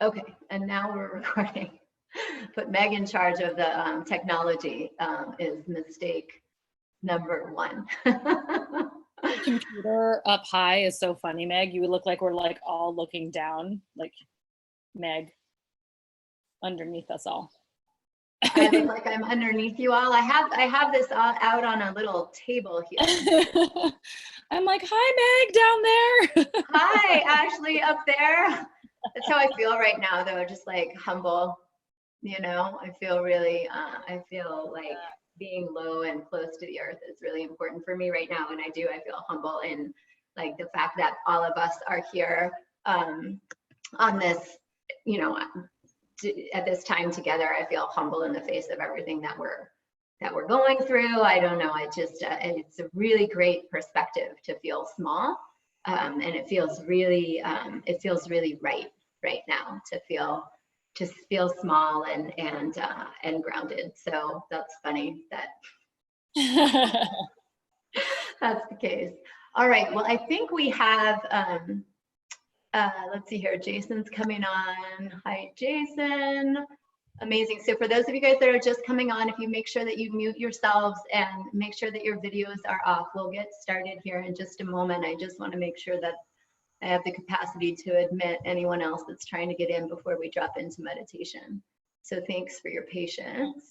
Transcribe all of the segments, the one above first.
Okay, and now we're recording. Put Meg in charge of the technology is mistake number one. Your computer up high is so funny, Meg. You would look like we're like all looking down, like Meg underneath us all. I look like I'm underneath you all. I have this out on a little table here. I'm like, hi, Meg, down there. Hi, Ashleigh, up there. That's how I feel right now, though, just like humble. You know, I feel really, I feel like being low and close to the earth is really important for me right now. And I feel humble in like the fact that all of us are here on this, you know, at this time together. I feel humble in the face of everything that we're going through. I don't know. I just, it's a really great perspective to feel small. And it feels really right now to feel small and grounded. So that's funny that that's the case. All right. Well, I think we have, let's see here. Jason's coming on. Hi, Jason. Amazing. So for those of you guys that are just coming on, if you make sure that you mute yourselves and make sure that your videos are off, we'll get started here in just a moment. I just want to make sure that I have the capacity to admit anyone else that's trying to get in before we drop into meditation. So thanks for your patience.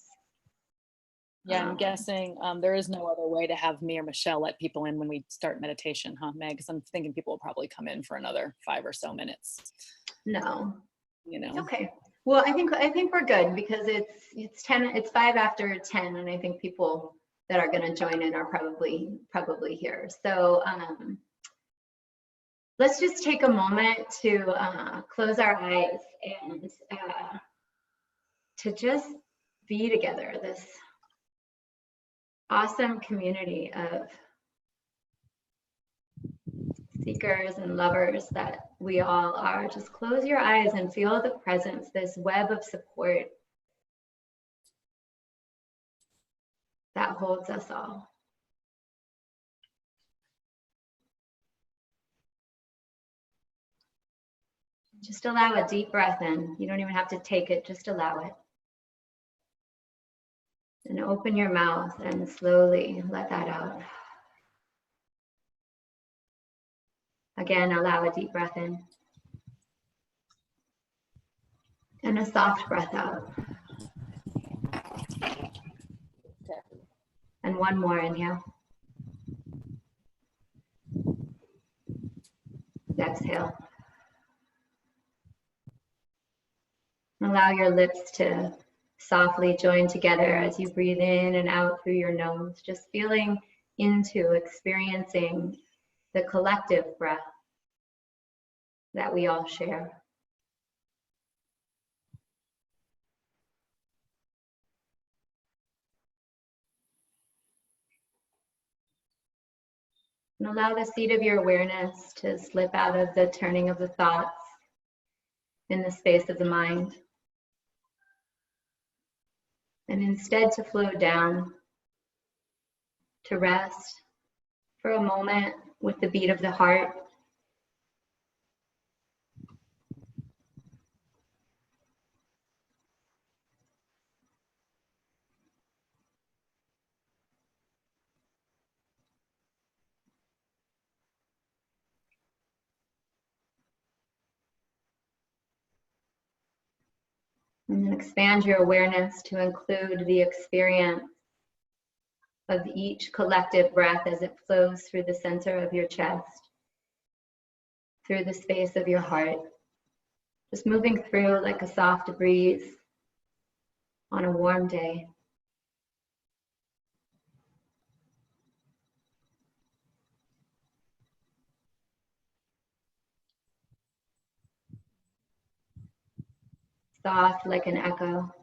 Yeah, I'm guessing there is no other way to have me or Michelle let people in when we start meditation, huh, Meg? Because I'm thinking people will probably come in for another 5 or so minutes. No. You know. Okay. Well, I think we're good because it's 5 after 10, and I think people that are going to join in are probably here. So let's just take a moment to close our eyes and to just be together, this awesome community of seekers and lovers that we all are. Just close your eyes and feel the presence, this web of support that holds us all. Just allow a deep breath in. You don't even have to take it, just allow it. And open your mouth and slowly let that out. Again, allow a deep breath in. And a soft breath out. And one more inhale. Exhale. Allow your lips to softly join together as you breathe in and out through your nose, just feeling into experiencing the collective breath that we all share. And allow the seat of your awareness to slip out of the turning of the thoughts in the space of the mind. And instead to flow down, to rest for a moment with the beat of the heart. And then expand your awareness to include the experience of each collective breath as it flows through the center of your chest, through the space of your heart, just moving through like a soft breeze on a warm day. Soft like an echo,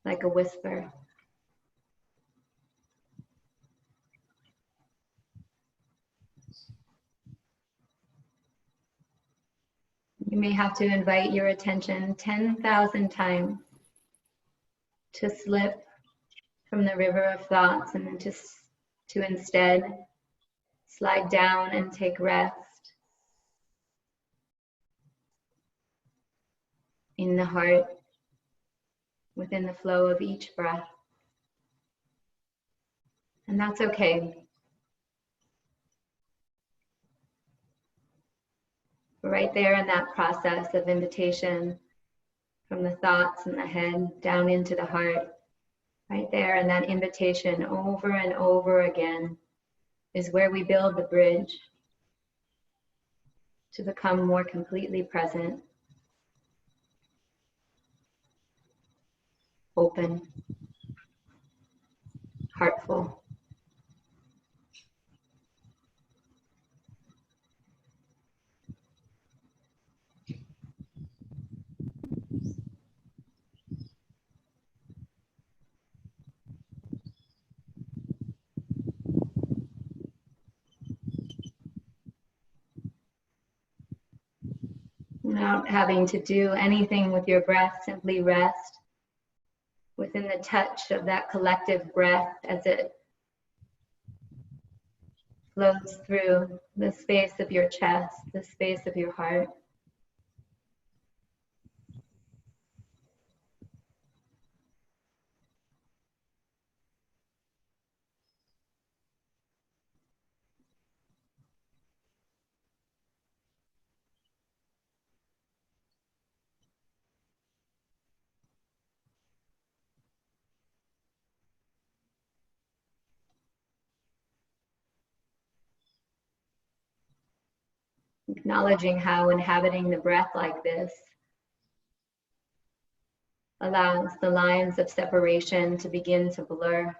like a whisper. You may have to invite your attention 10,000 times to slip from the river of thoughts and then to instead slide down and take rest in the heart, within the flow of each breath. And that's okay. Right there in that process of invitation from the thoughts in the head down into the heart, right there in that invitation over and over again is where we build the bridge to become more completely present, open, heartful. Without having to do anything with your breath, simply rest within the touch of that collective breath as it flows through the space of your chest, the space of your heart. Acknowledging how inhabiting the breath like this allows the lines of separation to begin to blur.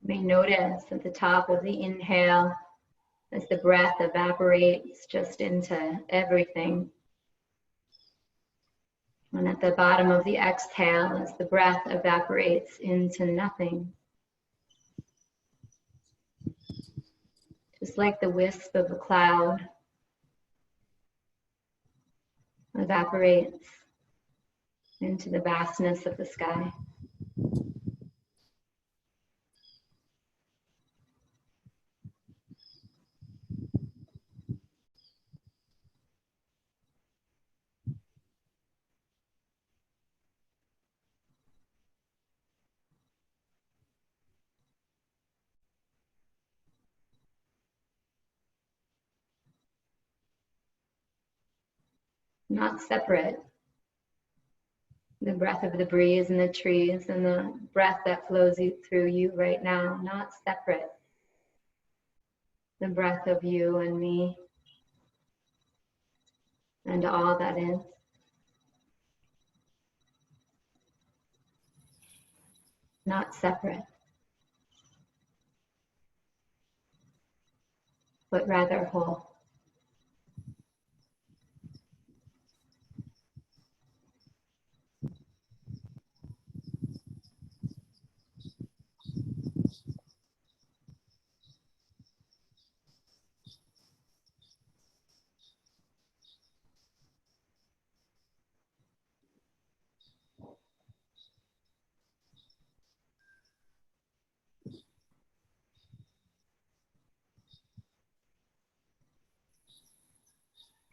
You may notice at the top of the inhale as the breath evaporates just into everything. And at the bottom of the exhale as the breath evaporates into nothing. Just like the wisp of a cloud evaporates into the vastness of the sky. Not separate. The breath of the breeze and the trees and the breath that flows through you right now, not separate. The breath of you and me and all that is. Not separate, but rather whole.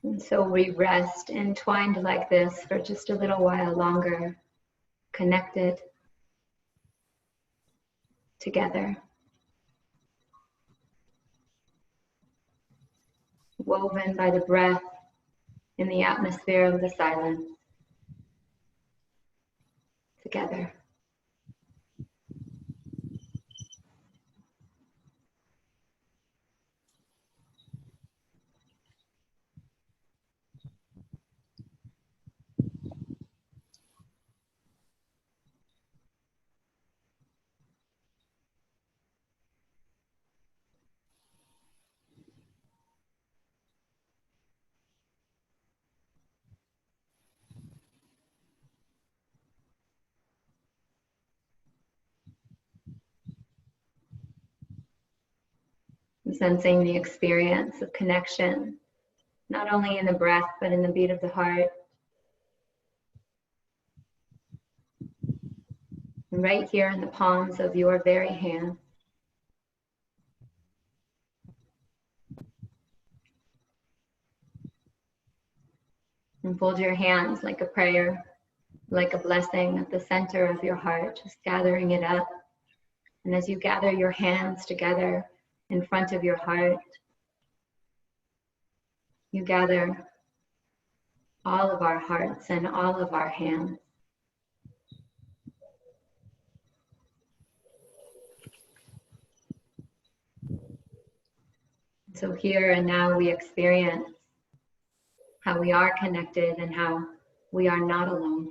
And so we rest entwined like this for just a little while longer, connected together, woven by the breath in the atmosphere of the silence, together. Sensing the experience of connection, not only in the breath, but in the beat of the heart. And right here in the palms of your very hand. And fold your hands like a prayer, like a blessing at the center of your heart, just gathering it up. And as you gather your hands together in front of your heart, you gather all of our hearts and all of our hands. So here and now we experience how we are connected and how we are not alone.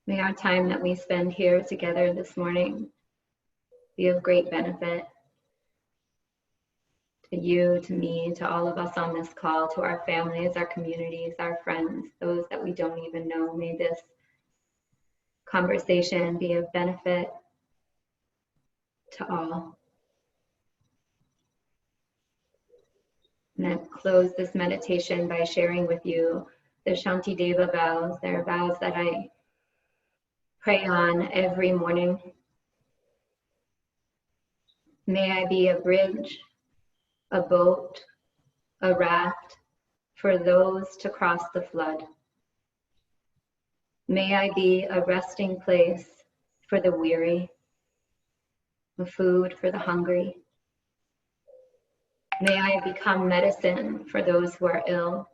May our time that we spend here together this morning be of great benefit to you, to me, to all of us on this call, to our families, our communities, our friends, those that we don't even know. May this conversation be of benefit to all. And I close this meditation by sharing with you the Shantideva vows. They're vows that I pray on every morning. May I be a bridge, a boat, a raft for those to cross the flood. May I be a resting place for the weary, a food for the hungry. May I become medicine for those who are ill.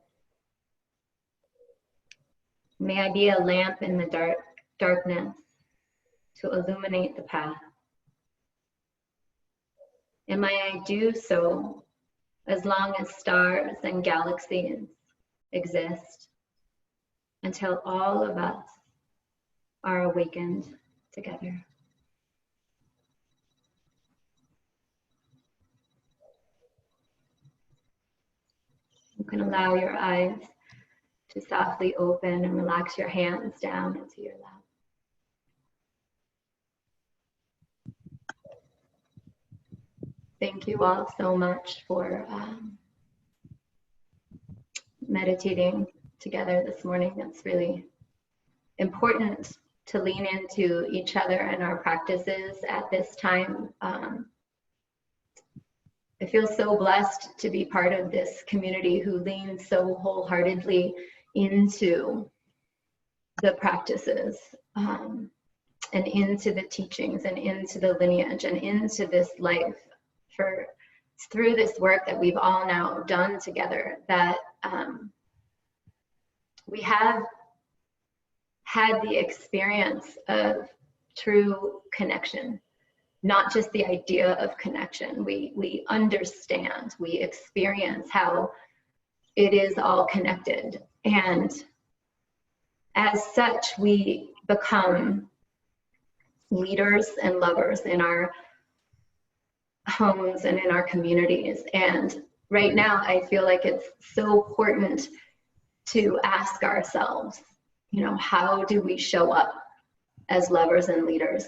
May I be a lamp in the darkness to illuminate the path. And may I do so as long as stars and galaxies exist, until all of us are awakened together. You can allow your eyes to softly open and relax your hands down into your lap. Thank you all so much for meditating together this morning. It's really important to lean into each other and our practices at this time. I feel so blessed to be part of this community who leans so wholeheartedly into the practices and into the teachings and into the lineage and into this life. For it's through this work that we've all now done together that we have had the experience of true connection, not just the idea of connection. We understand, we experience how it is all connected. And as such, we become leaders and lovers in our homes and in our communities. And right now, I feel like it's so important to ask ourselves, you know, how do we show up as lovers and leaders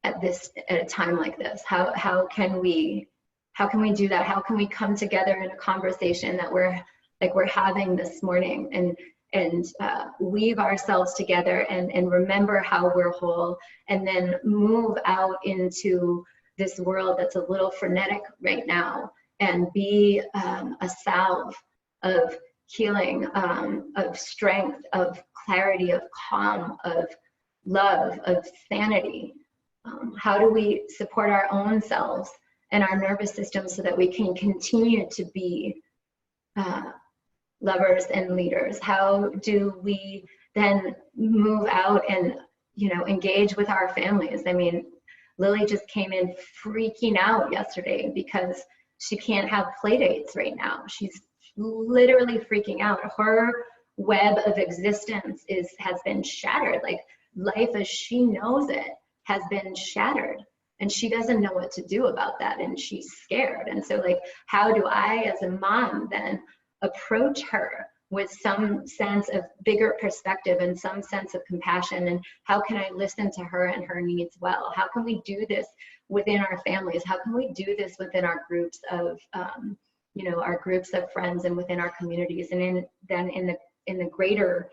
at a time like this? How can we do that? How can we come together in a conversation that we're having this morning and weave ourselves together and remember how we're whole, and then move out into this world that's a little frenetic right now and be a salve of healing, of strength, of clarity, of calm, of love, of sanity. How do we support our own selves and our nervous system so that we can continue to be lovers and leaders? How do we then move out and, you know, engage with our families? I mean, Lily just came in freaking out yesterday because she can't have play dates right now. She's literally freaking out. Her web of existence has been shattered. Like, life as she knows it has been shattered, and she doesn't know what to do about that, and she's scared. And so, like, how do I as a mom then approach her with some sense of bigger perspective and some sense of compassion? And how can I listen to her and her needs well? How can we do this within our families? How can we do this within our groups of our groups of friends and within our communities, and then in the greater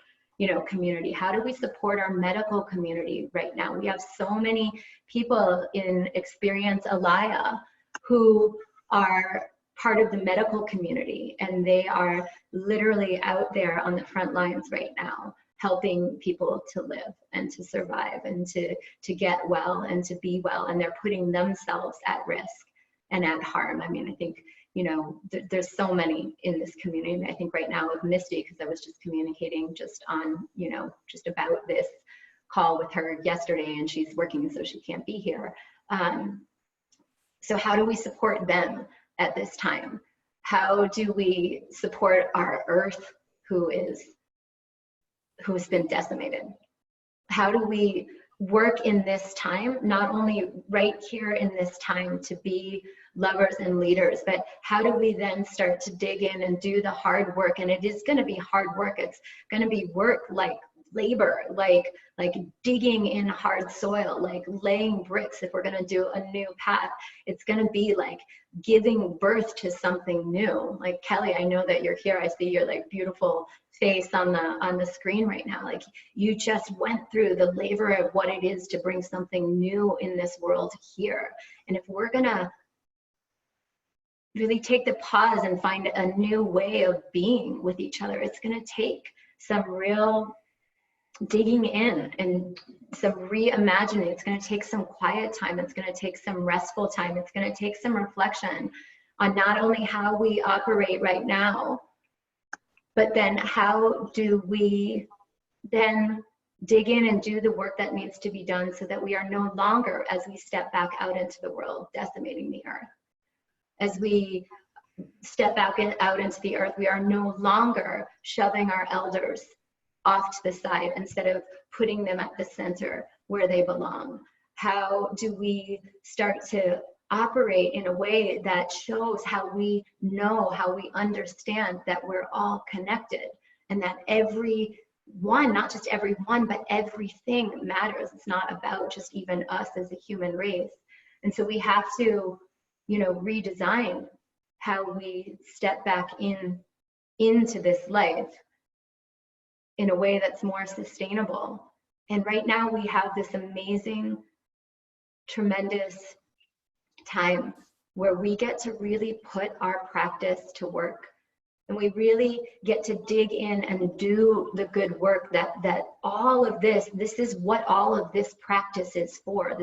community? How do we support our medical community right now? We have so many people in Experience Alaya who are part of the medical community, and they are literally out there on the front lines right now, helping people to live and to survive and to get well and to be well, and they're putting themselves at risk and at harm. I mean, I think, there's so many in this community. I think right now with Misty, because I was just communicating just on, just about this call with her yesterday, and she's working, so she can't be here. So how do we support them at this time? How do we support our earth who's been decimated? How do we work in this time, not only right here in this time to be lovers and leaders, but how do we then start to dig in and do the hard work? And it is going to be hard work. It's going to be work like labor, like digging in hard soil, like laying bricks. If we're going to do a new path, it's going to be like giving birth to something new. Like Kelly, I know that you're here. I see your like beautiful face on the screen right now. Like you just went through the labor of what it is to bring something new in this world here. And if we're going to really take the pause and find a new way of being with each other, it's going to take some real digging in and some reimagining. It's going to take some quiet time. It's going to take some restful time. It's going to take some reflection on not only how we operate right now, but then how do we then dig in and do the work that needs to be done so that we are no longer, as we step back out into the world, decimating the earth. As we step back out into the earth, we are no longer shoving our elders off to the side instead of putting them at the center where they belong. How do we start to operate in a way that shows how we know, how we understand that we're all connected, and that every one, not just every one, but everything matters. It's not about just even us as a human race. And so we have to, redesign how we step back into this life in a way that's more sustainable. And right now we have this amazing, tremendous time where we get to really put our practice to work, and we really get to dig in and do the good work that all of this is what all of this practice is for.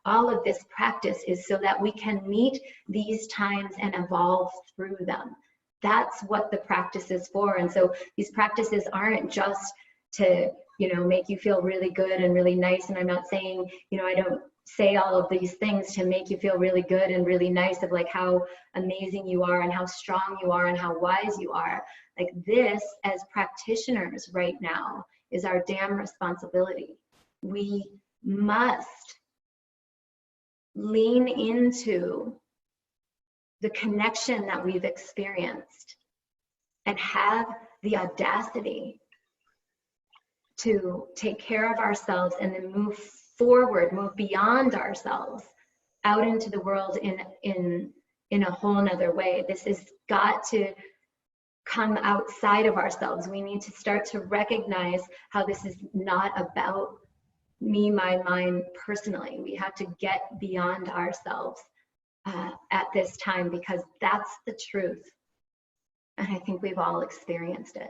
All of this practice is so that we can meet these times and evolve through them. That's what the practice is for. And so these practices aren't just to, make you feel really good and really nice. And I'm not saying, I don't say all of these things to make you feel really good and really nice of like how amazing you are and how strong you are and how wise you are. Like this, as practitioners right now, is our damn responsibility. We must lean into the connection that we've experienced and have the audacity to take care of ourselves and then move forward, move beyond ourselves out into the world in a whole nother way. This has got to come outside of ourselves. We need to start to recognize how this is not about me, my mind personally. We have to get beyond ourselves at this time, because that's the truth. And I think we've all experienced it.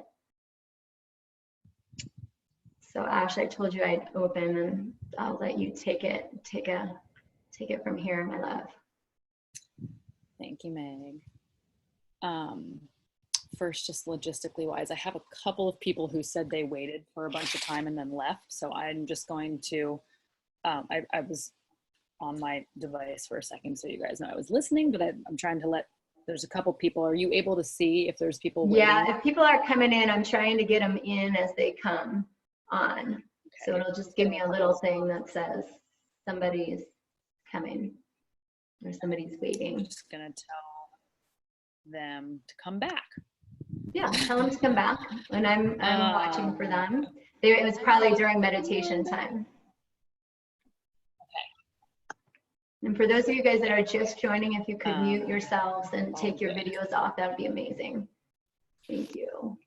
So Ash, I told you I'd open, and I'll let you take it from here, my love. Thank you, Meg. First, just logistically wise, I have a couple of people who said they waited for a bunch of time and then left. So I'm just going to, I was on my device for a second, so you guys know I was listening, but I'm trying to let, there's a couple people. Are you able to see if there's people waiting? Yeah, if people are coming in, I'm trying to get them in as they come on. Okay. So it'll just give me a little thing that says somebody's coming or somebody's waiting. I'm just gonna tell them to come back. Yeah, tell them to come back, and I'm watching for them. It was probably during meditation time. Okay. And for those of you guys that are just joining, if you could mute yourselves and take your videos off, that would be amazing. Thank you.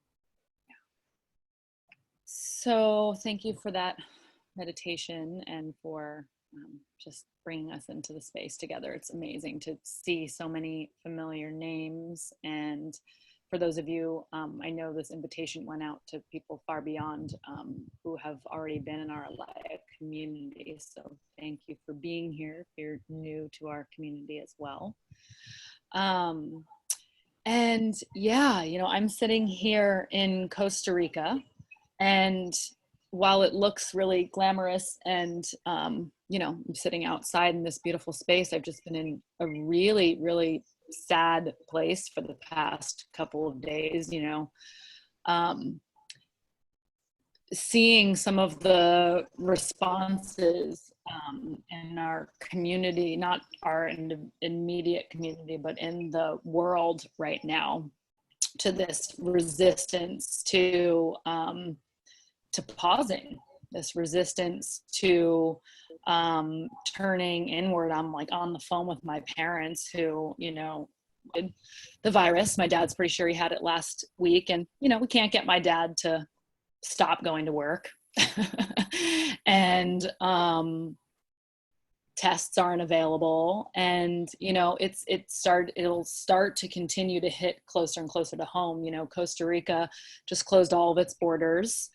So thank you for that meditation and for just bringing us into the space together. It's amazing to see so many familiar names. And for those of you, I know this invitation went out to people far beyond who have already been in our live community. So thank you for being here if you're new to our community as well. And yeah, you know, I'm sitting here in Costa Rica, and while it looks really glamorous and, you know, I'm sitting outside in this beautiful space, I've just been in a really, really sad place for the past couple of days, you know, seeing some of the responses in our community, not our immediate community, but in the world right now, to this resistance to pausing, this resistance to turning inward. I'm like on the phone with my parents who, you know, the virus. My dad's pretty sure he had it last week, and you know, we can't get my dad to stop going to work. And tests aren't available, and you know, it'll start to continue to hit closer and closer to home. You know, Costa Rica just closed all of its borders.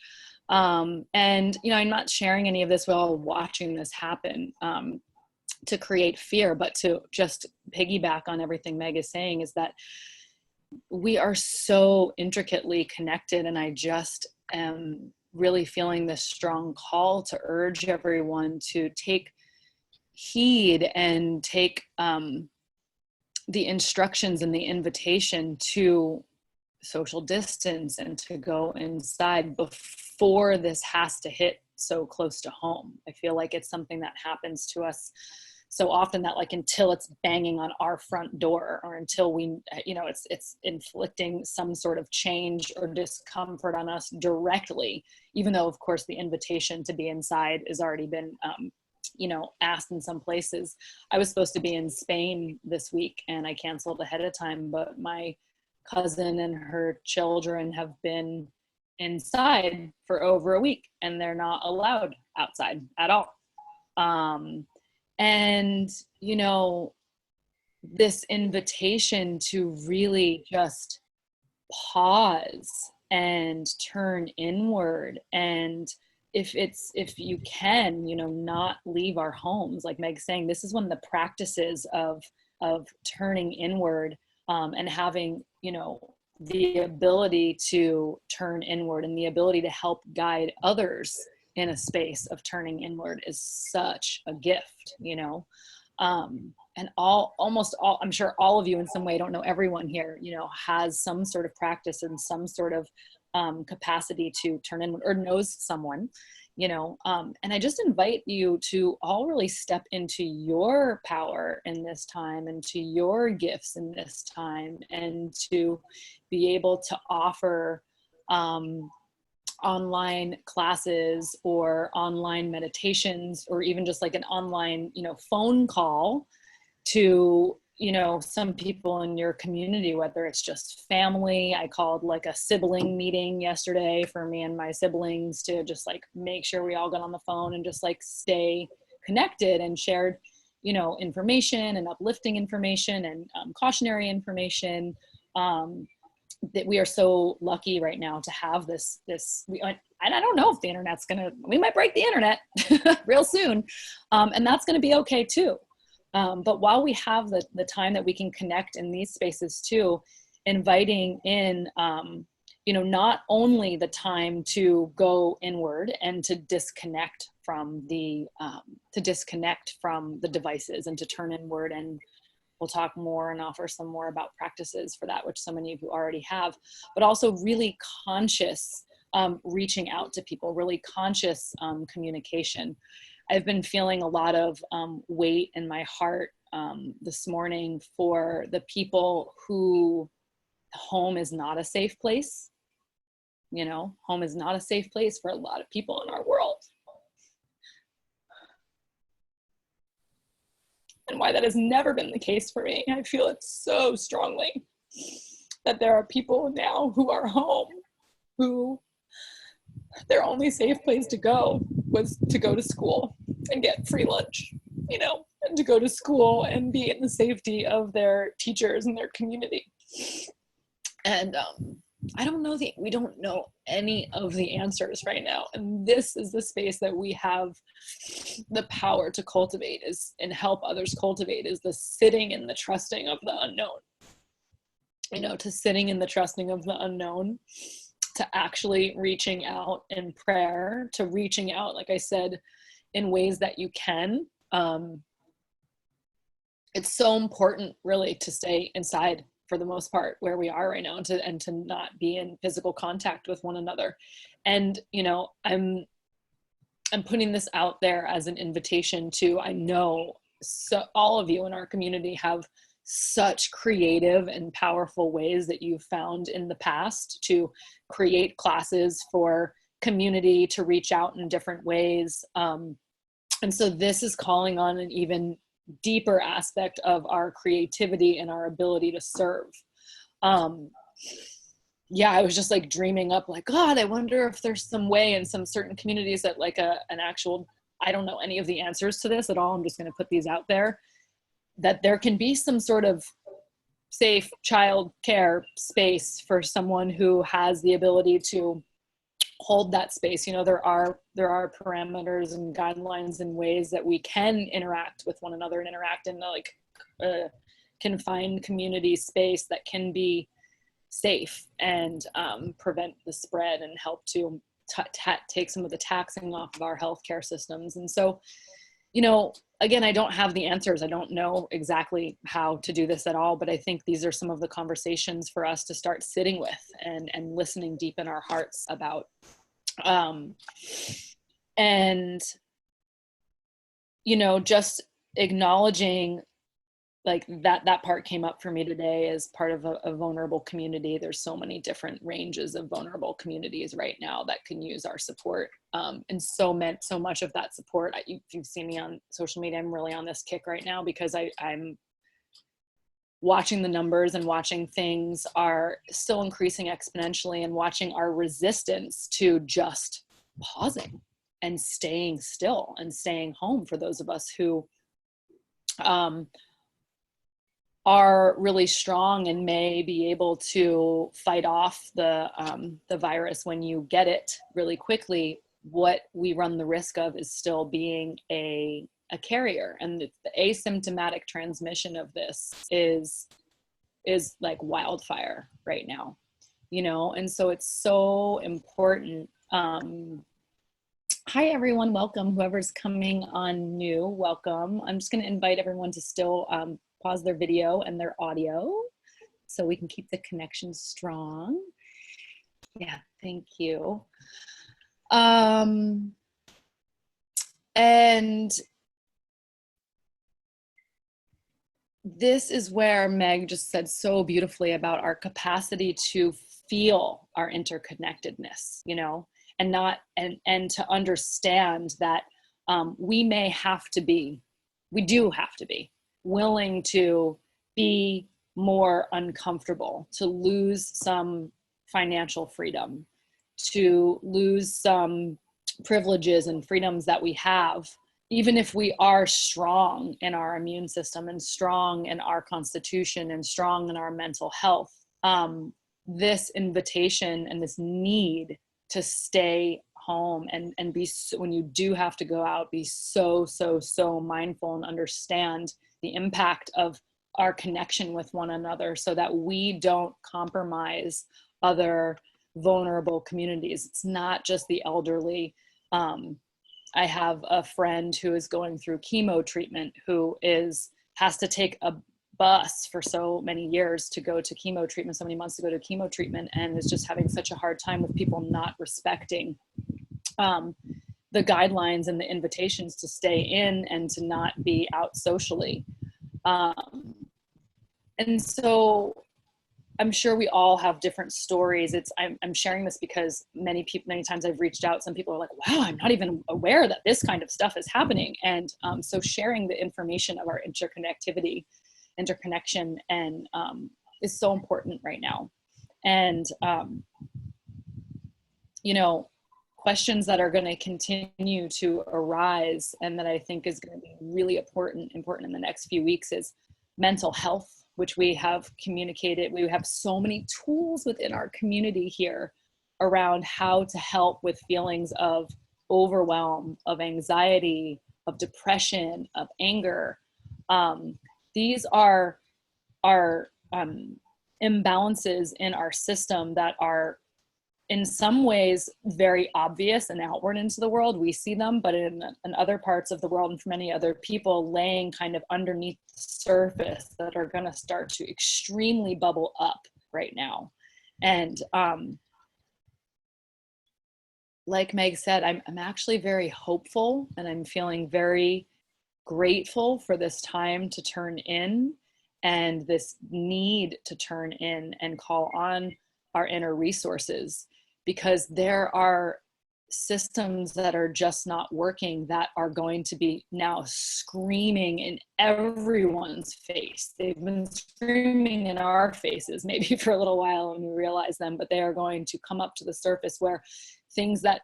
And you know, I'm not sharing any of this while watching this happen to create fear, but to just piggyback on everything Meg is saying, is that we are so intricately connected. And I just am really feeling this strong call to urge everyone to take heed and take the instructions and the invitation to social distance and to go inside before this has to hit so close to home. I feel like it's something that happens to us so often that, like, until it's banging on our front door, or until we, you know, it's inflicting some sort of change or discomfort on us directly, even though of course the invitation to be inside has already been you know, asked in some places. I was supposed to be in Spain this week and I canceled ahead of time, but my cousin and her children have been inside for over a week and they're not allowed outside at all. And, you know, this invitation to really just pause and turn inward. And if you can, you know, not leave our homes, like Meg's saying, this is one of the practices of turning inward, and having, you know, the ability to turn inward and the ability to help guide others in a space of turning inward is such a gift, you know. And almost all, I'm sure all of you in some way, I don't know everyone here, you know, has some sort of practice and some sort of capacity to turn inward, or knows someone, you know. And I just invite you to all really step into your power in this time and to your gifts in this time, and to be able to offer online classes or online meditations, or even just like an online, you know, phone call to, you know, some people in your community, whether it's just family. I called like a sibling meeting yesterday for me and my siblings to just like make sure we all got on the phone and just like stay connected, and shared, you know, information and uplifting information and cautionary information. That we are so lucky right now to have this, and I don't know if the internet's we might break the internet real soon. And that's gonna be okay too. But while we have the time that we can connect in these spaces too, inviting in, you know, not only the time to go inward and to disconnect from the devices and to turn inward. And we'll talk more and offer some more about practices for that, which so many of you already have, but also really conscious reaching out to people, really conscious communication. I've been feeling a lot of weight in my heart this morning for the people who home is not a safe place. You know, home is not a safe place for a lot of people in our world. And why that has never been the case for me. I feel it so strongly that there are people now who are home, who their only safe place to go was to go to school and get free lunch, you know, and to go to school and be in the safety of their teachers and their community. And I don't know we don't know any of the answers right now. And this is the space that we have the power to cultivate and help others cultivate, is the sitting in the trusting of the unknown. You know, to sitting in the trusting of the unknown, to actually reaching out in prayer, to reaching out, like I said, in ways that you can. It's so important really to stay inside for the most part where we are right now, and to not be in physical contact with one another. And, you know, I'm putting this out there as an invitation to, I know so all of you in our community have such creative and powerful ways that you've found in the past to create classes for community, to reach out in different ways. And so this is calling on an even deeper aspect of our creativity and our ability to serve. Yeah, I was just like dreaming up like, God, I wonder if there's some way in some certain communities that like an actual, I don't know any of the answers to this at all. I'm just going to put these out there, that there can be some sort of safe child care space for someone who has the ability to hold that space. You know, there are parameters and guidelines and ways that we can interact with one another and interact in like a confined community space that can be safe and prevent the spread and help to take some of the taxing off of our healthcare systems. And so, you know, again, I don't have the answers. I don't know exactly how to do this at all, but I think these are some of the conversations for us to start sitting with and listening deep in our hearts about. And, you know, just acknowledging like that part came up for me today as part of a vulnerable community. There's so many different ranges of vulnerable communities right now that can use our support. And so much of that support, if you've seen me on social media, I'm really on this kick right now because I'm watching the numbers and watching things are still increasing exponentially, and watching our resistance to just pausing and staying still and staying home for those of us who are really strong and may be able to fight off the virus when you get it really quickly. What we run the risk of is still being a carrier, and the asymptomatic transmission of this is like wildfire right now, you know. And so it's so important. Hi everyone, welcome. Whoever's coming on new, welcome. I'm just going to invite everyone to still pause their video and their audio so we can keep the connection strong. Yeah, thank you. And this is where Meg just said so beautifully about our capacity to feel our interconnectedness, you know, and to understand that we do have to be willing to be more uncomfortable, to lose some financial freedom, to lose some privileges and freedoms that we have, even if we are strong in our immune system and strong in our constitution and strong in our mental health. This invitation and this need to stay home and be, when you do have to go out, be so mindful and understand the impact of our connection with one another so that we don't compromise other vulnerable communities. It's not just the elderly. I have a friend who is going through chemo treatment who has to take a bus for so many years to go to chemo treatment, so many months to go to chemo treatment, and is just having such a hard time with people not respecting the guidelines and the invitations to stay in and to not be out socially. And so I'm sure we all have different stories. I'm sharing this because many times I've reached out, some people are like, wow, I'm not even aware that this kind of stuff is happening. And so sharing the information of our interconnection and is so important right now. And, you know, questions that are going to continue to arise, and that I think is going to be really important in the next few weeks, is mental health, which we have communicated. We have so many tools within our community here around how to help with feelings of overwhelm, of anxiety, of depression, of anger. These are imbalances in our system that are in some ways very obvious and outward into the world. We see them, but in other parts of the world and for many other people, laying kind of underneath the surface, that are going to start to extremely bubble up right now. And like Meg said, I'm actually very hopeful, and I'm feeling very grateful for this time to turn in, and this need to turn in and call on our inner resources, because there are systems that are just not working, that are going to be now screaming in everyone's face. They've been screaming in our faces maybe for a little while and we realize them, but they are going to come up to the surface, where things that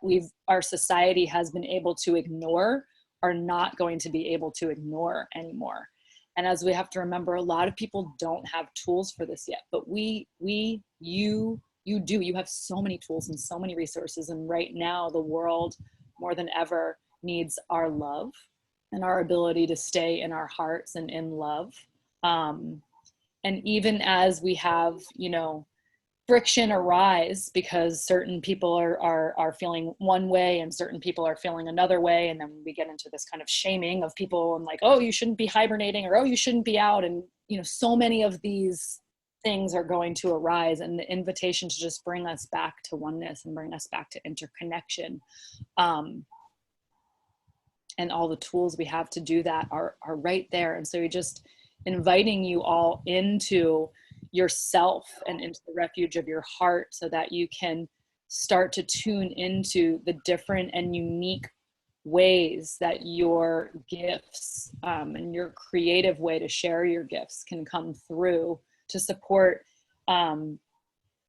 our society has been able to ignore are not going to be able to ignore anymore. And as we have to remember, a lot of people don't have tools for this yet, but you do. You have so many tools and so many resources. And right now, the world more than ever needs our love and our ability to stay in our hearts and in love. And even as we have, friction arise because certain people are feeling one way and certain people are feeling another way, and then we get into this kind of shaming of people and like, oh, you shouldn't be hibernating, or oh, you shouldn't be out, and so many of these things are going to arise, and the invitation to just bring us back to oneness and bring us back to interconnection, and all the tools we have to do that are right there. And so you're just inviting you all into yourself and into the refuge of your heart, so that you can start to tune into the different and unique ways that your gifts and your creative way to share your gifts can come through to support.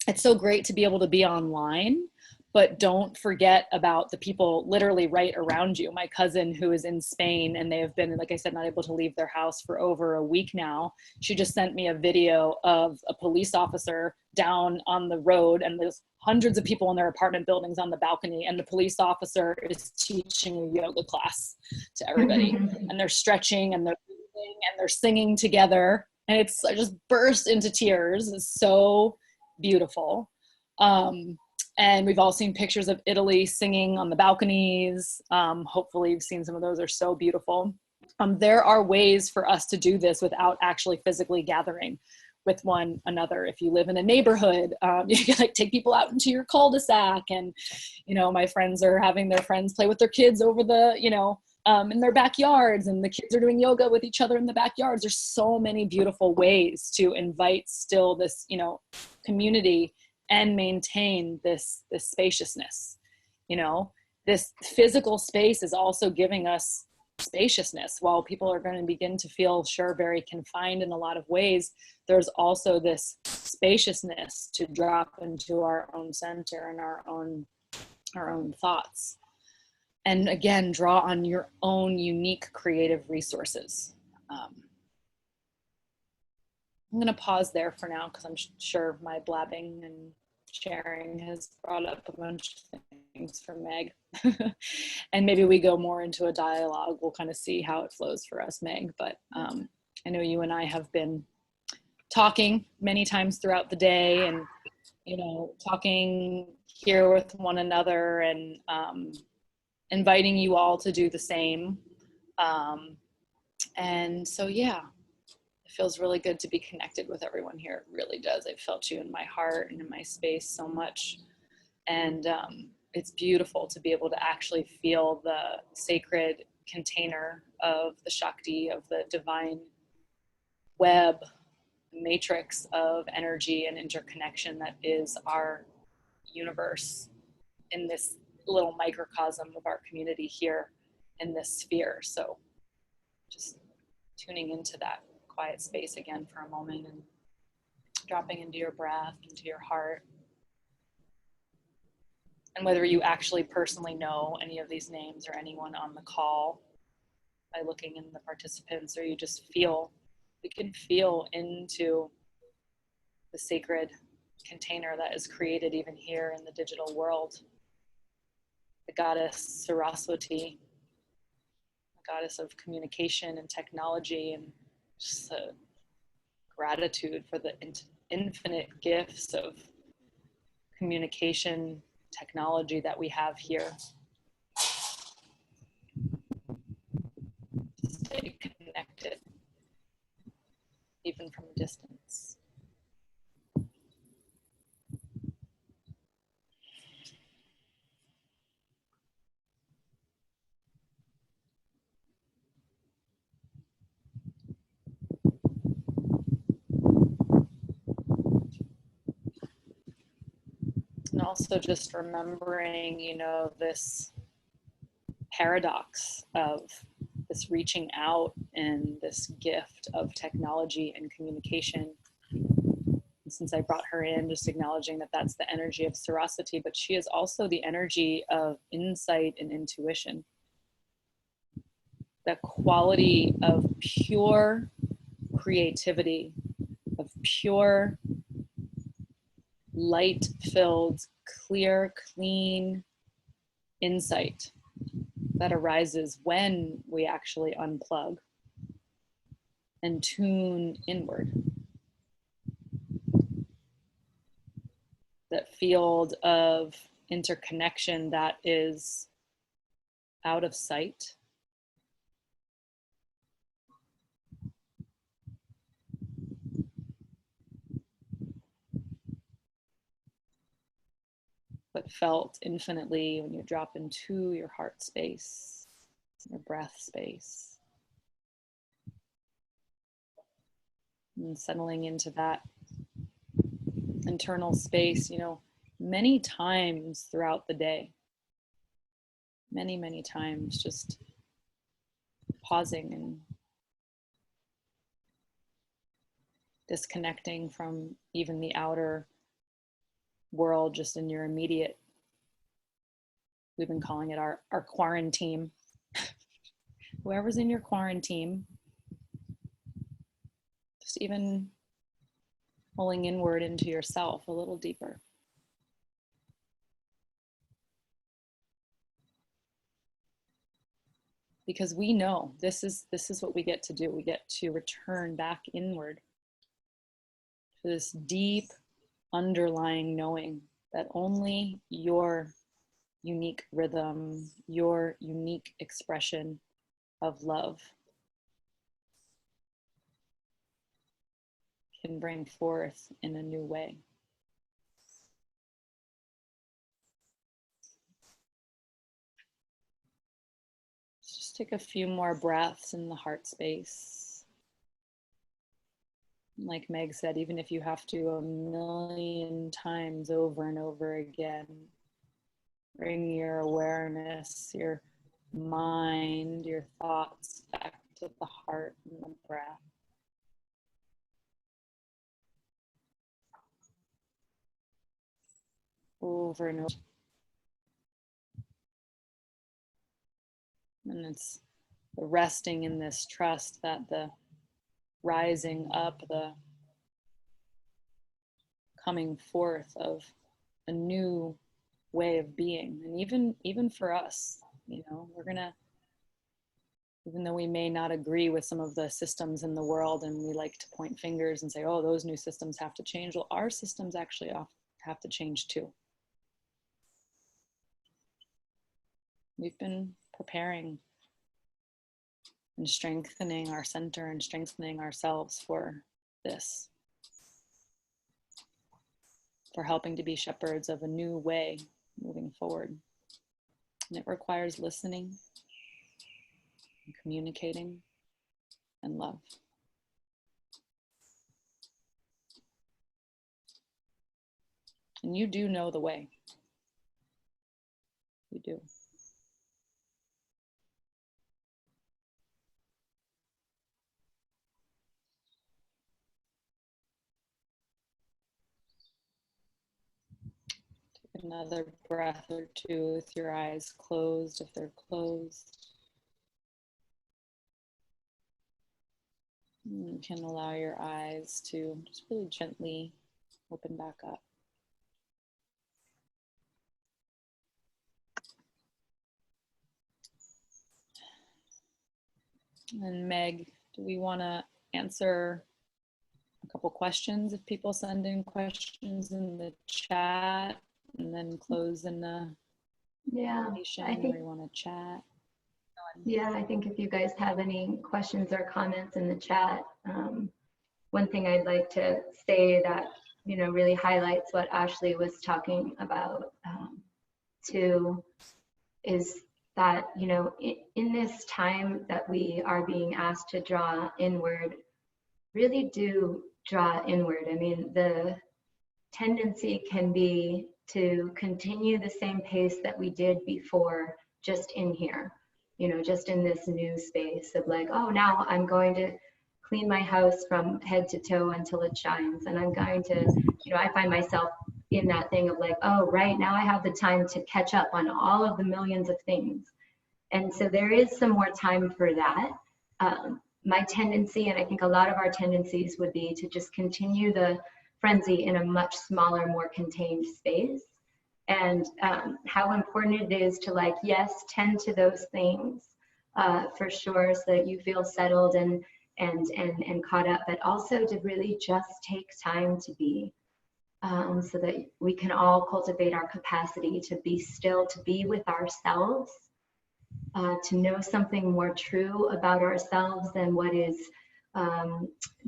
It's so great to be able to be online, but don't forget about the people literally right around you. My cousin, who is in Spain, and they have been, like I said, not able to leave their house for over a week now. She just sent me a video of a police officer down on the road, and there's hundreds of people in their apartment buildings on the balcony, and the police officer is teaching a yoga class to everybody. And they're stretching and they're breathing and they're singing together. And I just burst into tears. It's so beautiful. And we've all seen pictures of Italy singing on the balconies. Hopefully you've seen some of those. Are so beautiful. There are ways for us to do this without actually physically gathering with one another. If you live in a neighborhood, you can like take people out into your cul-de-sac, and my friends are having their friends play with their kids over the in their backyards, and the kids are doing yoga with each other in the backyards. There's so many beautiful ways to invite still this community and maintain this spaciousness. This physical space is also giving us spaciousness. While people are going to begin to feel very confined in a lot of ways, there's also this spaciousness to drop into our own center and our own thoughts. And again, draw on your own unique creative resources. I'm going to pause there for now, because I'm sure my blabbing and sharing has brought up a bunch of things for Meg. And maybe we go more into a dialogue. We'll kind of see how it flows for us, Meg. But I know you and I have been talking many times throughout the day, and talking here with one another, and inviting you all to do the same. And so, yeah, it feels really good to be connected with everyone here. It really does. I've felt you in my heart and in my space so much. And it's beautiful to be able to actually feel the sacred container of the Shakti, of the divine web, matrix of energy and interconnection that is our universe, in this little microcosm of our community here in this sphere. So just tuning into that quiet space again for a moment, and dropping into your breath, into your heart. And whether you actually personally know any of these names or anyone on the call by looking in the participants, or you just feel, we can feel into the sacred container that is created even here in the digital world. The goddess Saraswati, the goddess of communication and technology, and just the gratitude for the infinite gifts of communication technology that we have here. Stay connected, even from a distance. And also just remembering, you know, this paradox of this reaching out and this gift of technology and communication. And since I brought her in, just acknowledging that that's the energy of Saraswati, but she is also the energy of insight and intuition. The quality of pure creativity, of pure light-filled, clear, clean insight that arises when we actually unplug and tune inward. That field of interconnection that is out of sight, but felt infinitely when you drop into your heart space, your breath space, and settling into that internal space, you know, many times throughout the day, many times, just pausing and disconnecting from even the outer world, just in your immediate, we've been calling it our quarantine. Whoever's in your quarantine, just even pulling inward into yourself a little deeper. Because we know this is what we get to do. We get to return back inward to this deep underlying knowing that only your unique rhythm, your unique expression of love can bring forth in a new way. Just take a few more breaths in the heart space. Like Meg said, even if you have to 1,000,000 times over and over again, bring your awareness, your mind, your thoughts back to the heart and the breath. Over and over. And it's the resting in this trust that the rising up, the coming forth of a new way of being. And even for us, you know, we're gonna, even though we may not agree with some of the systems in the world, and we like to point fingers and say, oh, those new systems have to change. Well, our systems actually have to change too. We've been preparing and strengthening our center and strengthening ourselves for this, for helping to be shepherds of a new way moving forward. And it requires listening, and communicating, and love. And you do know the way. You do. another breath or two with your eyes closed if they're closed. You can allow your eyes to just really gently open back up. And Meg, do we want to answer a couple questions if people send in questions in the chat and then close in the I think, or you want to chat? yeah, I think if you guys have any questions or comments in the chat, one thing I'd like to say that, you know, really highlights what Ashleigh was talking about too, is that, you know, in this time that we are being asked to draw inward, really do draw inward. I mean, the tendency can be to continue the same pace that we did before, just in here, you know, just in this new space of like, oh, now I'm going to clean my house from head to toe until it shines. And I'm going to, you know, I find myself in that thing of like, oh, right now I have the time to catch up on all of the millions of things. And so there is some more time for that. My tendency, and I think a lot of our tendencies, would be to just continue the frenzy in a much smaller, more contained space. And how important it is to, like, yes, tend to those things for sure, so that you feel settled and caught up, but also to really just take time to be, so that we can all cultivate our capacity to be still, to be with ourselves, to know something more true about ourselves than what is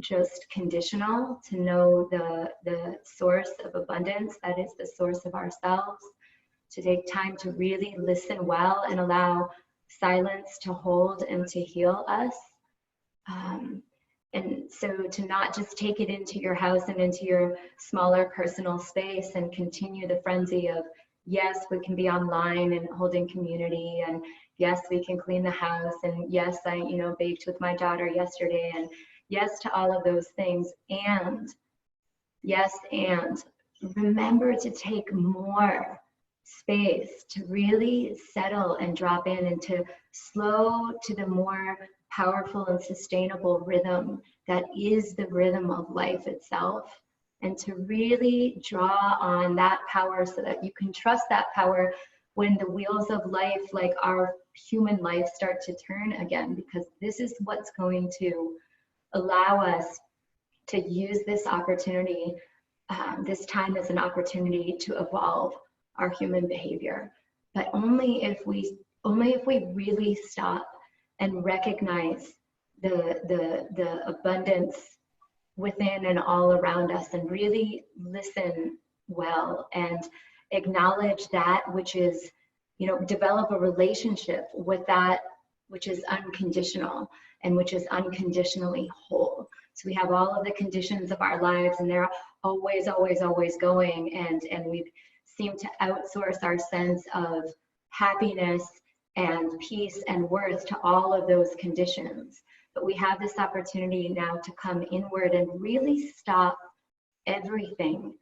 just conditional, to know the source of abundance that is the source of ourselves, to take time to really listen well and allow silence to hold and to heal us. And so to not just take it into your house and into your smaller personal space and continue the frenzy of, yes, we can be online and holding community, and yes, we can clean the house, and yes, I, you know, baked with my daughter yesterday, and yes to all of those things. And yes, and remember to take more space to really settle and drop in, and to slow to the more powerful and sustainable rhythm that is the rhythm of life itself, and to really draw on that power so that you can trust that power when the wheels of life, like our human life, start to turn again, because this is what's going to allow us to use this opportunity, this time as an opportunity to evolve our human behavior. But only if we really stop and recognize the abundance within and all around us, and really listen well and acknowledge that which is, you know, develop a relationship with that which is unconditional and which is unconditionally whole. So we have all of the conditions of our lives, and they're always going, and we seem to outsource our sense of happiness and peace and worth to all of those conditions. But we have this opportunity now to come inward and really stop everything,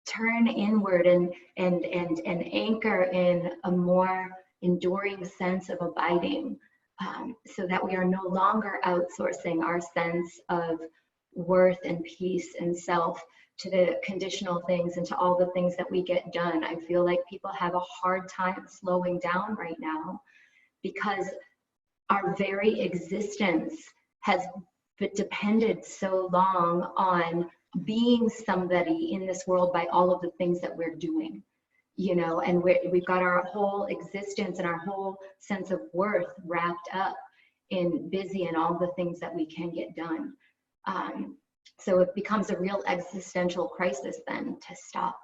turn inward, and anchor in a more enduring sense of abiding, so that we are no longer outsourcing our sense of worth and peace and self to the conditional things and to all the things that we get done. I feel like people have a hard time slowing down right now, because our very existence has depended so long on being somebody in this world by all of the things that we're doing, you know, and we've got our whole existence and our whole sense of worth wrapped up in busy and all the things that we can get done. So it becomes a real existential crisis then to stop.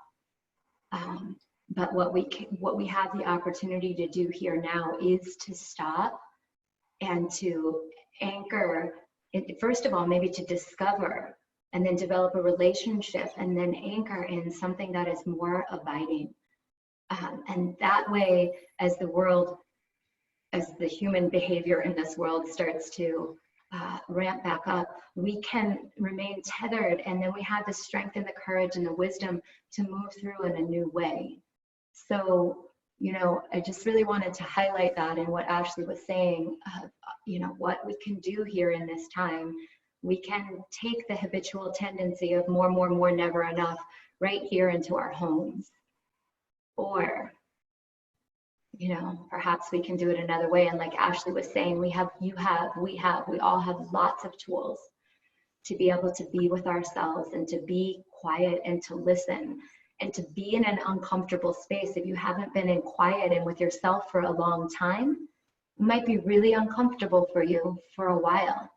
But what we have the opportunity to do here now is to stop and to anchor, first of all, maybe to discover, and then develop a relationship, and then anchor in something that is more abiding. And that way, as the human behavior in this world starts to ramp back up, we can remain tethered, and then we have the strength and the courage and the wisdom to move through in a new way. So, you know, I just really wanted to highlight that and what Ashleigh was saying, you know, what we can do here in this time. We can take the habitual tendency of more, more, more, never enough right here into our homes. Or, you know, perhaps we can do it another way. And like Ashleigh was saying, we all have lots of tools to be able to be with ourselves and to be quiet and to listen and to be in an uncomfortable space. If you haven't been in quiet and with yourself for a long time, it might be really uncomfortable for you for a while.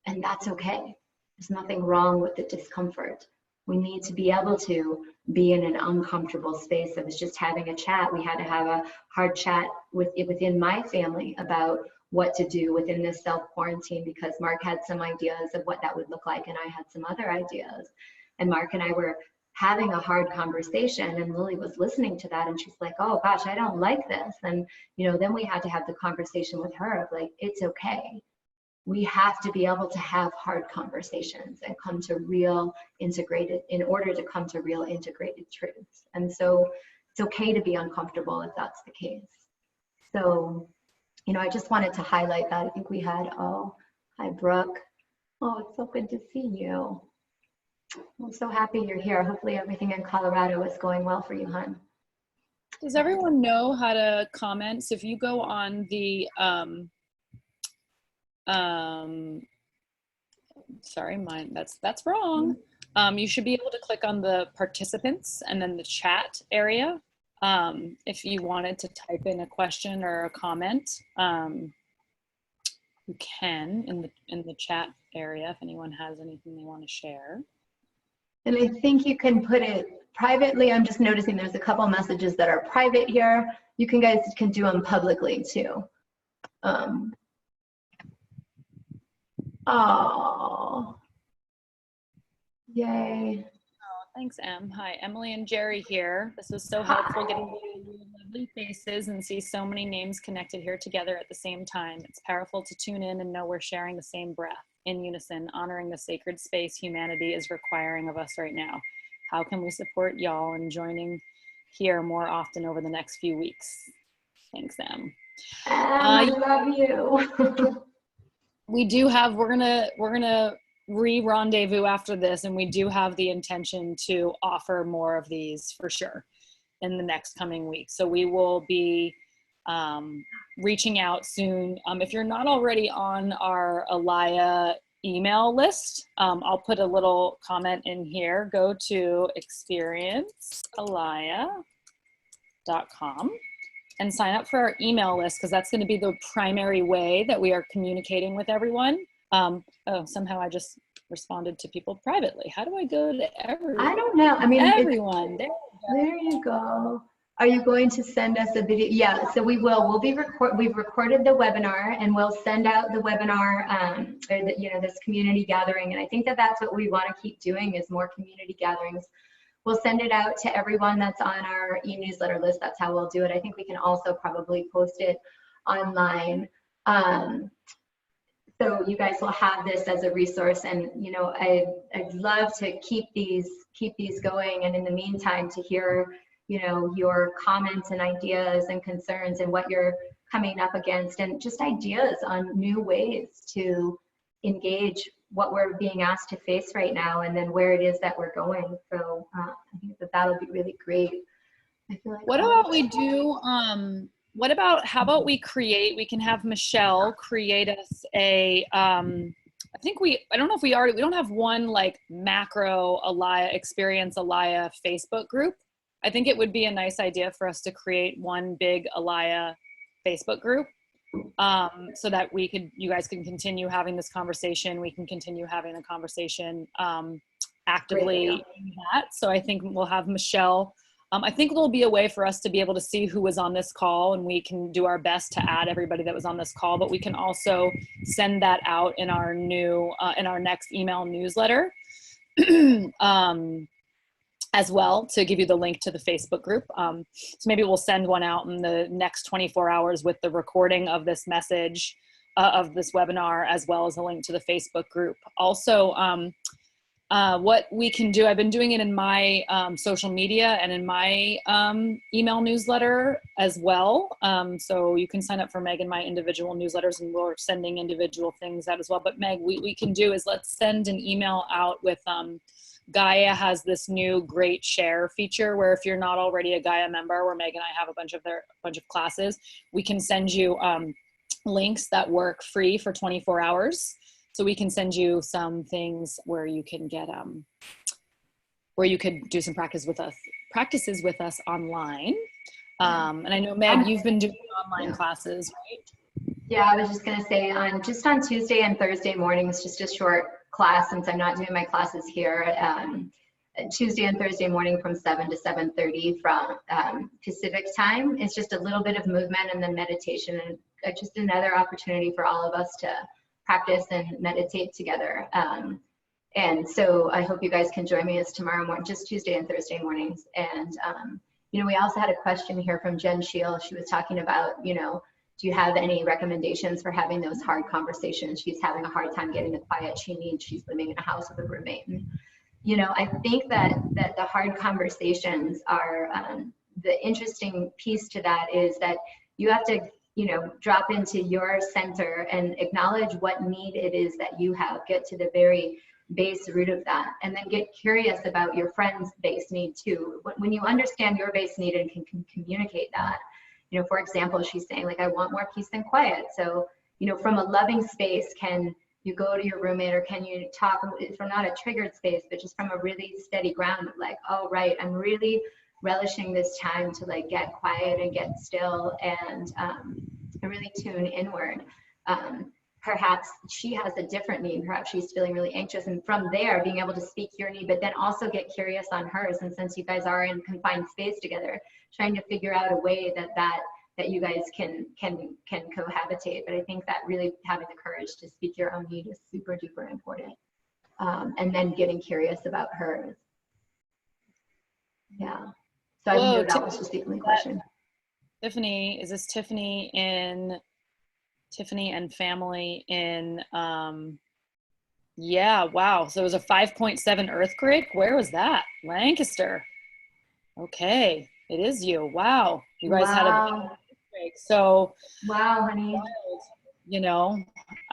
And that's okay. There's nothing wrong with the discomfort. We need to be able to be in an uncomfortable space. I was just having a chat. We had to have a hard chat within my family about what to do within this self-quarantine, because Mark had some ideas of what that would look like and I had some other ideas. And Mark and I were having a hard conversation, and Lily was listening to that and she's like, oh gosh, I don't like this. And you know, then we had to have the conversation with her of like, it's okay. We have to be able to have hard conversations and come to real integrated, in order to come to real integrated truths. And so it's okay to be uncomfortable if that's the case. So, you know, I just wanted to highlight that. I think we had, oh, hi Brooke. Oh, it's so good to see you. I'm so happy you're here. Hopefully everything in Colorado is going well for you, hon. Does everyone know how to comment? So if you go on the, sorry, mine, that's wrong. You should be able to click on the participants and then the chat area. If you wanted to type in a question or a comment, you can in the chat area if anyone has anything they want to share. And I think you can put it privately. I'm just noticing there's a couple messages that are private here. You guys can do them publicly too. Oh, yay. Thanks, Em. Hi, Emily and Jerry here. This was so helpful getting to see your lovely faces and see so many names connected here together at the same time. It's powerful to tune in and know we're sharing the same breath, in unison, honoring the sacred space humanity is requiring of us right now. How can we support y'all in joining here more often over the next few weeks? Thanks, Em. I love you. We do have, we're gonna re-rendezvous after this, and we do have the intention to offer more of these for sure in the next coming weeks. So we will be reaching out soon. If you're not already on our Alaya email list, I'll put a little comment in here. Go to experiencealaya.com and sign up for our email list, because that's going to be the primary way that we are communicating with everyone. Oh, somehow I just responded to people privately. How do I go to everyone? I don't know. I mean, everyone. There you go. Are you going to send us a video? Yeah, so we will. We've recorded the webinar, and we'll send out the webinar, or the, you know, this community gathering. And I think that that's what we want to keep doing, is more community gatherings. We'll send it out to everyone that's on our e-newsletter list. That's how we'll do it. I think we can also probably post it online. So you guys will have this as a resource, and you know, I'd love to keep these going. And in the meantime, to hear, you know, your comments and ideas and concerns and what you're coming up against, and just ideas on new ways to engage what we're being asked to face right now, and then where it is that we're going. So I think that that'll be really great. I feel like, what about we do, what about, how about we can have Michelle create us a, I don't know if we don't have one like macro Alaya, Experience Alaya Facebook group. I think it would be a nice idea for us to create one big Alaya Facebook group, so that you guys can continue having this conversation. We can continue having the conversation actively in that. So I think we'll have Michelle. I think there'll be a way for us to be able to see who was on this call, and we can do our best to add everybody that was on this call, but we can also send that out in our next email newsletter as well, to give you the link to the Facebook group. So maybe we'll send one out in the next 24 hours with the recording of this message, of this webinar, as well as a link to the Facebook group. Also, What we can do, I've been doing it in my social media and in my email newsletter as well. So you can sign up for Meg and my individual newsletters, and we're sending individual things out as well. But Meg, we can do is let's send an email out with Gaia has this new great share feature where if you're not already a Gaia member, where Meg and I have a bunch of classes, we can send you links that work free for 24 hours. So we can send you some things where you can get where you could do some practices with us online. And I know Meg, you've been doing online classes, right? Yeah, I was just gonna say on Tuesday and Thursday mornings, just a short class since I'm not doing my classes here. Tuesday and Thursday morning from 7 to 7:30 from Pacific time. It's just a little bit of movement and then meditation, and just another opportunity for all of us to practice and meditate together. And so I hope you guys can join me. It's tomorrow morning, just Tuesday and Thursday mornings. And, you know, we also had a question here from Jen Shield. She was talking about, you know, do you have any recommendations for having those hard conversations? She's having a hard time getting the quiet she needs. She's living in a house with a roommate. And, you know, I think that the hard conversations are, the interesting piece to that is that you have to, you know, drop into your center and acknowledge what need it is that you have, get to the very base root of that, and then get curious about your friend's base need too. When you understand your base need and can communicate that, you know, for example, she's saying like, I want more peace and quiet. So, you know, from a loving space, can you go to your roommate, or can you talk from not a triggered space, but just from a really steady ground of like, oh, right, I'm really relishing this time to like get quiet and get still and really tune inward. Perhaps she has a different need. Perhaps she's feeling really anxious, and from there being able to speak your need, but then also get curious on hers. And since you guys are in confined space together, trying to figure out a way that you guys can cohabitate. But I think that really having the courage to speak your own need is super duper important. And then getting curious about hers. Yeah. So I knew that was just the only question. Tiffany, is this Tiffany and family in, yeah, wow. So it was a 5.7 earthquake. Where was that? Lancaster. Okay, it is you. Wow. You guys had a big earthquake. So, wow, honey. You know,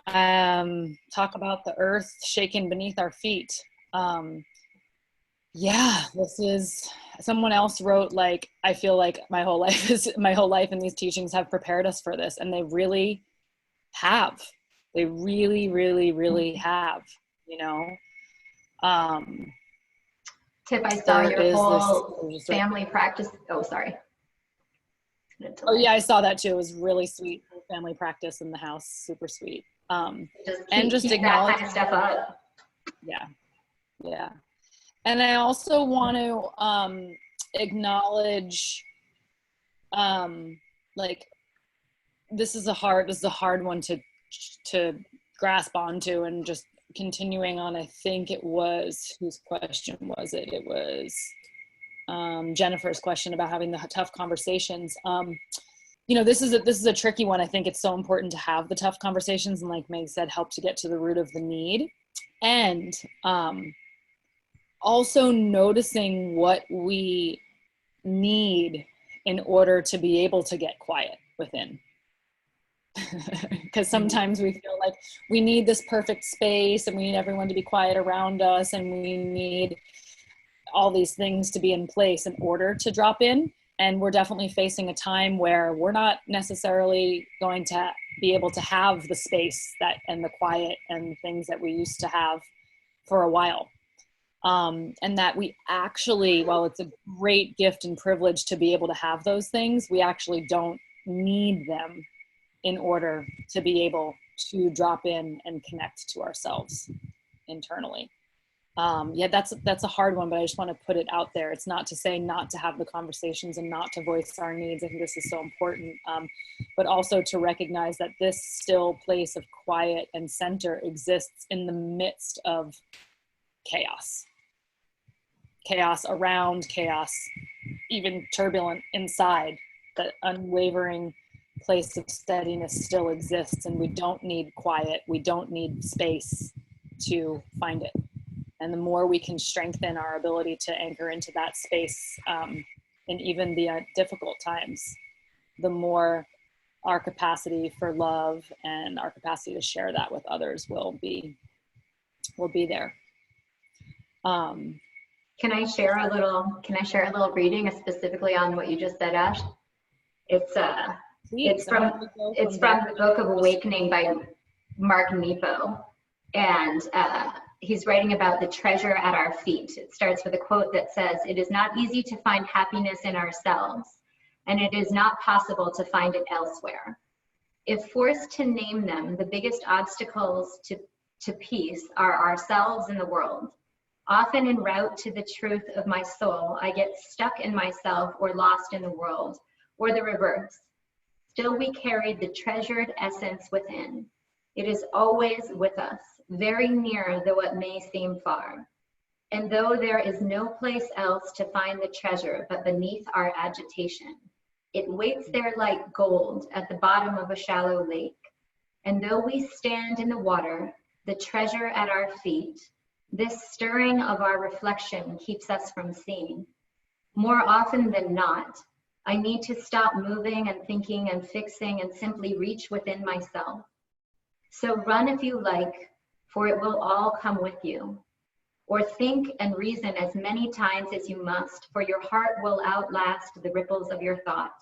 talk about the earth shaking beneath our feet. Yeah, this is, someone else wrote, like, I feel like my whole life and these teachings have prepared us for this, and they really have. They really, really, really have, you know. Tip, I saw your whole family practice. Oh, sorry. Oh yeah, I saw that too. It was really sweet. Family practice in the house, super sweet. Just keep that kind of stuff up. Yeah, yeah. And I also want to acknowledge, like, this is a hard one to grasp onto, and just continuing on. I think it was, whose question was it? It was Jennifer's question about having the tough conversations. You know, this is a tricky one. I think it's so important to have the tough conversations, and like Meg said, help to get to the root of the need, and also noticing what we need in order to be able to get quiet within. Because sometimes we feel like we need this perfect space, and we need everyone to be quiet around us, and we need all these things to be in place in order to drop in. And we're definitely facing a time where we're not necessarily going to be able to have the space and the quiet and things that we used to have for a while. And that we actually, while it's a great gift and privilege to be able to have those things, we actually don't need them in order to be able to drop in and connect to ourselves internally. Yeah, that's a hard one, but I just want to put it out there. It's not to say not to have the conversations and not to voice our needs. I think this is so important, but also to recognize that this still place of quiet and center exists in the midst of chaos. Chaos around, chaos even turbulent inside. That unwavering place of steadiness still exists, and we don't need quiet. We don't need space to find it. And the more we can strengthen our ability to anchor into that space in even the difficult times, the more our capacity for love and our capacity to share that with others will be there. Can I share a little reading specifically on what you just said, Ash? It's from the Book of Awakening by Mark Nepo, and he's writing about the treasure at our feet. It starts with a quote that says, "It is not easy to find happiness in ourselves, and it is not possible to find it elsewhere. If forced to name them, the biggest obstacles to peace are ourselves and the world. Often en route to the truth of my soul, I get stuck in myself or lost in the world, or the reverse. Still we carry the treasured essence within. It is always with us, very near though it may seem far. And though there is no place else to find the treasure but beneath our agitation, it waits there like gold at the bottom of a shallow lake. And though we stand in the water, the treasure at our feet, this stirring of our reflection keeps us from seeing. More often than not, I need to stop moving and thinking and fixing and simply reach within myself. So run if you like, for it will all come with you. Or think and reason as many times as you must, for your heart will outlast the ripples of your thought.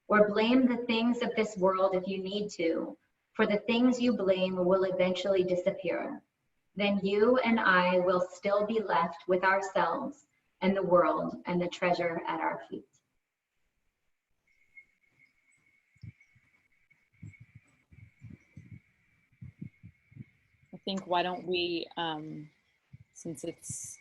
Or blame the things of this world if you need to, for the things you blame will eventually disappear. Then you and I will still be left with ourselves and the world and the treasure at our feet." I think, why don't we, since it's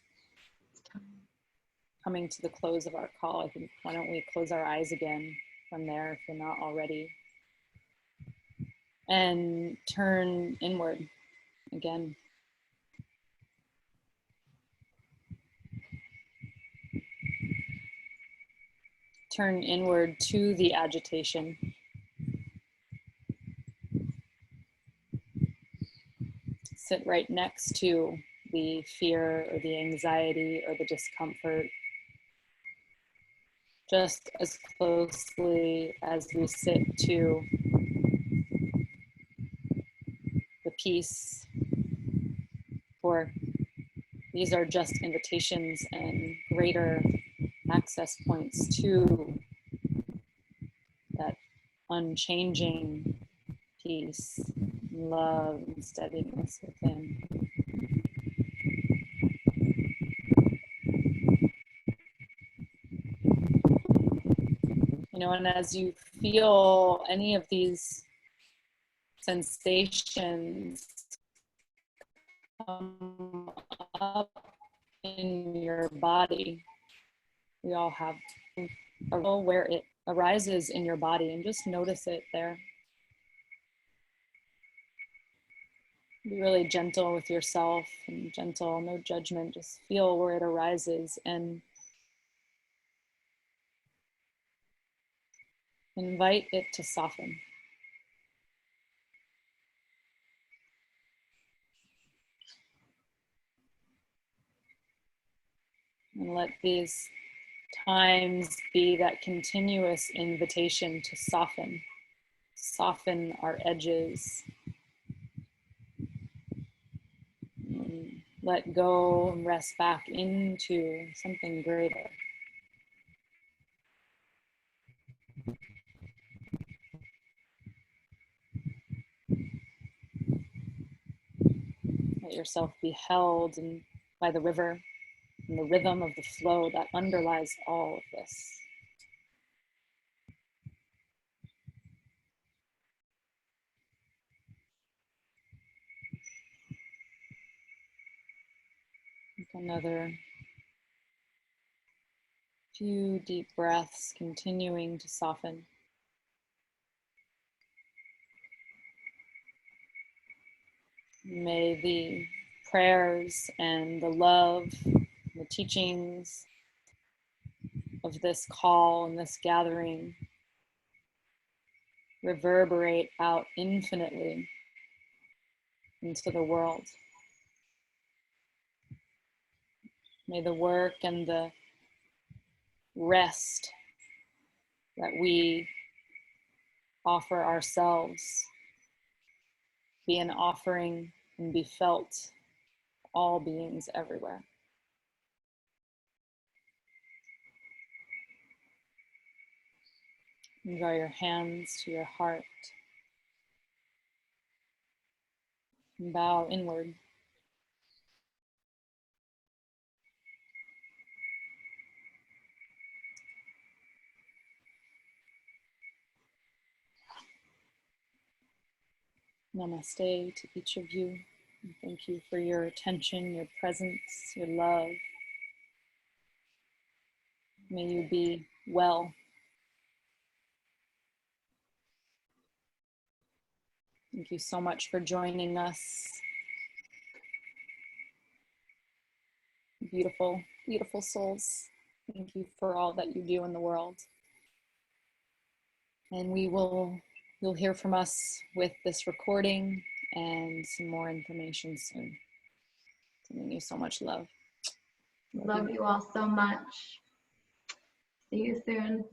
coming to the close of our call, I think, why don't we close our eyes again from there if you're not already, and turn inward again. Turn inward to the agitation. Sit right next to the fear or the anxiety or the discomfort, just as closely as we sit to the peace. For these are just invitations and greater access points to that unchanging peace, love, and steadiness within. You know, and as you feel any of these sensations come up in your body, we all have a role where it arises in your body, and just notice it there. Be really gentle with yourself, and gentle, no judgment, just feel where it arises and invite it to soften. And let these times be that continuous invitation to soften our edges, and let go and rest back into something greater. Let yourself be held by the river and the rhythm of the flow that underlies all of this. Take another few deep breaths, continuing to soften. May the prayers and the love, the teachings of this call and this gathering reverberate out infinitely into the world. May the work and the rest that we offer ourselves be an offering and be felt all beings everywhere. And draw your hands to your heart and bow inward. Namaste to each of you. And thank you for your attention, your presence, your love. May you be well. Thank you so much for joining us. Beautiful, beautiful souls. Thank you for all that you do in the world. And you'll hear from us with this recording and some more information soon. Sending you so much love. Love you all so much. See you soon.